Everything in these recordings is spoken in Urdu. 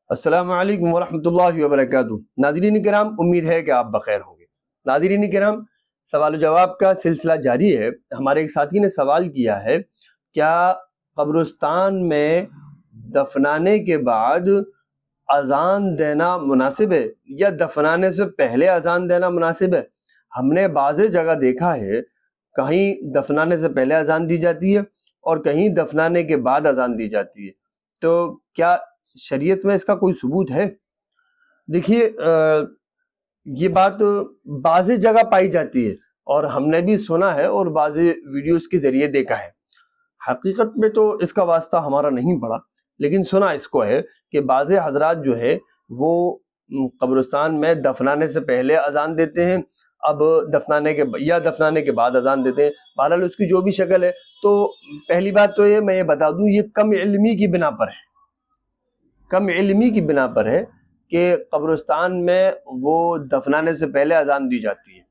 السلام علیکم ورحمۃ اللہ وبرکاتہ۔ ناظرین کرام، امید ہے کہ آپ بخیر ہوں گے۔ ناظرین کرام، سوال و جواب کا سلسلہ جاری ہے۔ ہمارے ایک ساتھی نے سوال کیا ہے، کیا قبرستان میں دفنانے کے بعد اذان دینا مناسب ہے یا دفنانے سے پہلے اذان دینا مناسب ہے؟ ہم نے بعض جگہ دیکھا ہے کہیں دفنانے سے پہلے اذان دی جاتی ہے اور کہیں دفنانے کے بعد اذان دی جاتی ہے، تو کیا شریعت میں اس کا کوئی ثبوت ہے؟ دیکھیے، یہ بات بعض جگہ پائی جاتی ہے اور ہم نے بھی سنا ہے اور بعض ویڈیوز کے ذریعے دیکھا ہے۔ حقیقت میں تو اس کا واسطہ ہمارا نہیں پڑا، لیکن سنا اس کو ہے کہ بعض حضرات جو ہے وہ قبرستان میں دفنانے سے پہلے اذان دیتے ہیں، اب دفنانے کے بعد اذان دیتے ہیں۔ بہرحال اس کی جو بھی شکل ہے، تو پہلی بات تو میں یہ بتا دوں، یہ کم علمی کی بنا پر ہے، کم علمی کی بنا پر ہے کہ قبرستان میں وہ دفنانے سے پہلے اذان دی جاتی ہے۔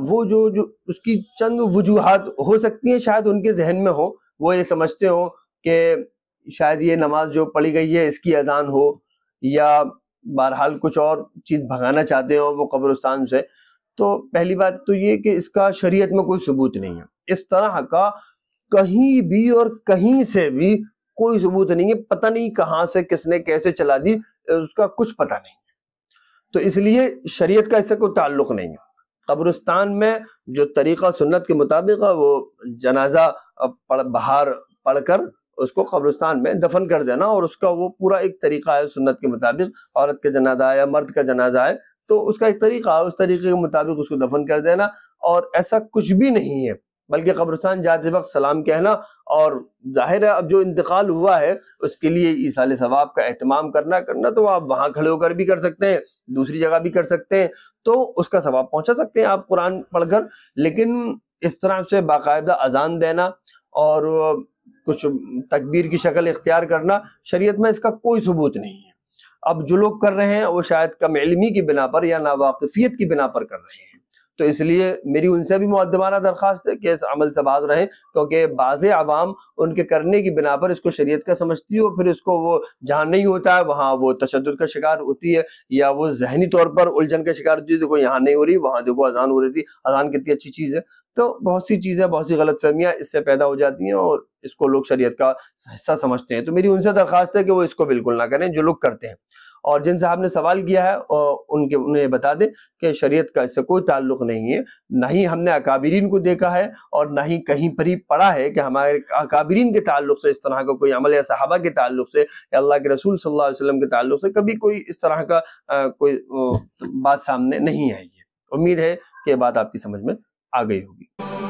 وہ جو اس کی چند وجوہات ہو سکتی ہیں، شاید ان کے ذہن میں ہو، وہ یہ سمجھتے ہوں کہ شاید یہ نماز جو پڑھی گئی ہے اس کی اذان ہو، یا بہرحال کچھ اور چیز بھگانا چاہتے ہوں وہ قبرستان سے۔ تو پہلی بات تو یہ کہ اس کا شریعت میں کوئی ثبوت نہیں ہے، اس طرح کا کہیں بھی اور کہیں سے بھی کوئی ثبوت نہیں ہے۔ پتہ نہیں کہاں سے کس نے کیسے چلا دی، اس کا کچھ پتہ نہیں ہے، تو اس لیے شریعت کا اس سے کوئی تعلق نہیں ہے۔ قبرستان میں جو طریقہ سنت کے مطابق ہے، وہ جنازہ بہار پڑھ کر اس کو قبرستان میں دفن کر دینا، اور اس کا وہ پورا ایک طریقہ ہے سنت کے مطابق۔ عورت کا جنازہ ہے یا مرد کا جنازہ ہے تو اس کا ایک طریقہ ہے، اس طریقے کے مطابق اس کو دفن کر دینا، اور ایسا کچھ بھی نہیں ہے۔ بلکہ قبرستان جاتے وقت سلام کہنا، اور ظاہر ہے اب جو انتقال ہوا ہے اس کے لیے ایصال ثواب کا اہتمام کرنا تو آپ وہاں کھڑے ہو کر بھی کر سکتے ہیں، دوسری جگہ بھی کر سکتے ہیں، تو اس کا ثواب پہنچا سکتے ہیں آپ قرآن پڑھ کر۔ لیکن اس طرح سے باقاعدہ اذان دینا اور کچھ تکبیر کی شکل اختیار کرنا، شریعت میں اس کا کوئی ثبوت نہیں ہے۔ اب جو لوگ کر رہے ہیں وہ شاید کم علمی کی بنا پر یا ناواقفیت کی بنا پر کر رہے ہیں، تو اس لیے میری ان سے بھی مؤدبانہ درخواست ہے کہ اس عمل سے باز رہیں، کیونکہ بعض عوام ان کے کرنے کی بنا پر اس کو شریعت کا سمجھتی ہے، اور پھر اس کو وہ جہاں نہیں ہوتا ہے وہاں وہ تشدد کا شکار ہوتی ہے، یا وہ ذہنی طور پر الجھن کا شکار ہوتی ہے۔ دیکھو یہاں نہیں ہو رہی، وہاں دیکھو اذان ہو رہی تھی، اذان کتنی اچھی چیز ہے۔ تو بہت سی چیزیں، بہت سی غلط فہمیاں اس سے پیدا ہو جاتی ہیں، اور اس کو لوگ شریعت کا حصہ سمجھتے ہیں۔ تو میری ان سے درخواست ہے کہ وہ اس کو بالکل نہ کریں جو لوگ کرتے ہیں۔ اور جن صاحب نے سوال کیا ہے انہیں بتا دیں کہ شریعت کا اس سے کوئی تعلق نہیں ہے، نہ ہی ہم نے اکابرین کو دیکھا ہے، اور نہ ہی کہیں پر ہی پڑھا ہے کہ ہمارے اکابرین کے تعلق سے اس طرح کا کوئی عمل، یا صحابہ کے تعلق سے یا اللہ کے رسول صلی اللہ علیہ وسلم کے تعلق سے کبھی کوئی اس طرح کا کوئی بات سامنے نہیں آئی ہے۔ امید ہے کہ یہ بات آپ کی سمجھ میں آ گئی ہوگی۔